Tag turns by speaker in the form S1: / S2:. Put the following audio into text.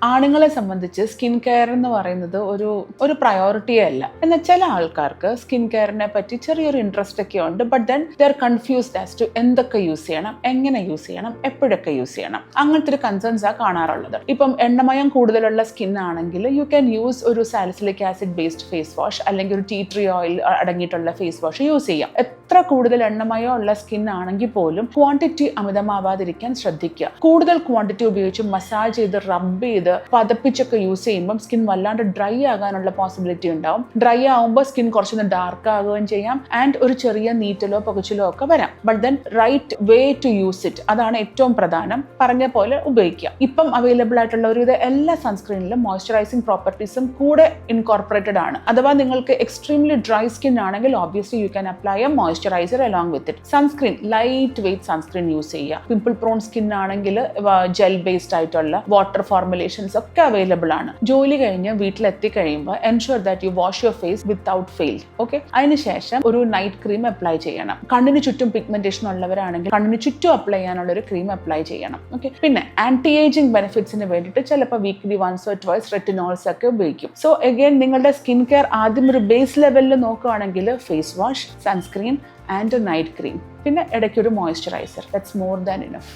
S1: ആണുങ്ങളെ സംബന്ധിച്ച് skin care എന്ന് പറയുന്നത് ഒരു പ്രയോറിറ്റിയേ അല്ല. എന്നാൽ ചില ആൾക്കാർക്ക് സ്കിൻ കെയറിനെ പറ്റി ചെറിയൊരു ഇൻട്രസ്റ്റ് ഒക്കെ ഉണ്ട്. But then they are confused as to എന്തൊക്കെ യൂസ് ചെയ്യണം, എങ്ങനെ യൂസ് ചെയ്യണം, എപ്പോഴൊക്കെ യൂസ് ചെയ്യണം. അങ്ങനത്തെ ഒരു കൺസേൺസാണ് കാണാറുള്ളത്. ഇപ്പം എണ്ണമയം കൂടുതലുള്ള സ്കിൻ ആണെങ്കിൽ യു ക്യാൻ യൂസ് ഒരു salicylic acid based face wash അല്ലെങ്കിൽ ഒരു ടീ ട്രീ ഓയിൽ അടങ്ങിയിട്ടുള്ള ഫേസ് വാഷ് യൂസ് ചെയ്യാം. എത്ര കൂടുതൽ എണ്ണമയം ഉള്ള സ്കിൻ ആണെങ്കിൽ പോലും ക്വാണ്ടിറ്റി അമിതമാവാതിരിക്കാൻ ശ്രദ്ധിക്കുക. കൂടുതൽ ക്വാണ്ടിറ്റി ഉപയോഗിച്ച് മസാജ് ചെയ്ത് റബ്ബ് ചെയ്ത് പതപ്പിച്ചൊക്കെ യൂസ് ചെയ്യുമ്പോൾ സ്കിൻ വല്ലാണ്ട് ഡ്രൈ ആകാനുള്ള പോസിബിലിറ്റി ഉണ്ടാവും. ഡ്രൈ ആവുമ്പോൾ സ്കിൻ കുറച്ചൊന്ന് ഡാർക്ക് ആകുകയും ചെയ്യാം ആൻഡ് ഒരു ചെറിയ നീറ്റലോ പുകച്ചിലോ ഒക്കെ വരാം. But then right way to use it, അതാണ് ഏറ്റവും പ്രധാനം. പറഞ്ഞ പോലെ ഉപയോഗിക്കുക. ഇപ്പം അവൈലബിൾ ആയിട്ടുള്ള ഒരുവിധ എല്ലാ സൺസ്ക്രീനിലും മോയ്സ്ചറൈസിംഗ് പ്രോപ്പർട്ടീസും കൂടെ ഇൻകോർപ്പറേറ്റഡ് ആണ്. അഥവാ നിങ്ങൾക്ക് എക്സ്ട്രീംലി ഡ്രൈ സ്കിൻ ആണെങ്കിൽ obviously you can apply a moisturiser along with it. Sunscreen light weight sunscreen use ചെയ്യുക. പിമ്പിൾ പ്രോൺ സ്കിൻ ആണെങ്കിൽ ജെൽ ബേസ്ഡ് ആയിട്ടുള്ള വാട്ടർ ഫോർമുലേഷൻ ഒക്കെ അവൈലബിൾ ആണ്. ജോലി കഴിഞ്ഞ് വീട്ടിലെത്തി കഴിയുമ്പോൾ ensure that you wash your face without fail. Okay, അതിനുശേഷം ഒരു നൈറ്റ് ക്രീം അപ്ലൈ ചെയ്യണം. കണ്ണിന് ചുറ്റും പിഗ്മെന്റേഷൻ ഉള്ളവരാണെങ്കിൽ കണ്ണിന് ചുറ്റും അപ്ലൈ ചെയ്യാനുള്ള ഒരു ക്രീം അപ്ലൈ ചെയ്യണം. ഓക്കെ, പിന്നെ ആന്റി ഏജിംഗ് ബെനിഫിറ്റ്സിന് വേണ്ടിയിട്ട് ചിലപ്പോൾ weekly once or twice retinols ഒക്കെ ഉപയോഗിക്കും. സോ അഗൈൻ നിങ്ങളുടെ സ്കിൻ കെയർ ആദ്യം ഒരു ബേസ് ലെവലിൽ നോക്കുകയാണെങ്കിൽ face wash, sunscreen and night cream, പിന്നെ ഇടയ്ക്കൊരു moisturiser. That's more than enough.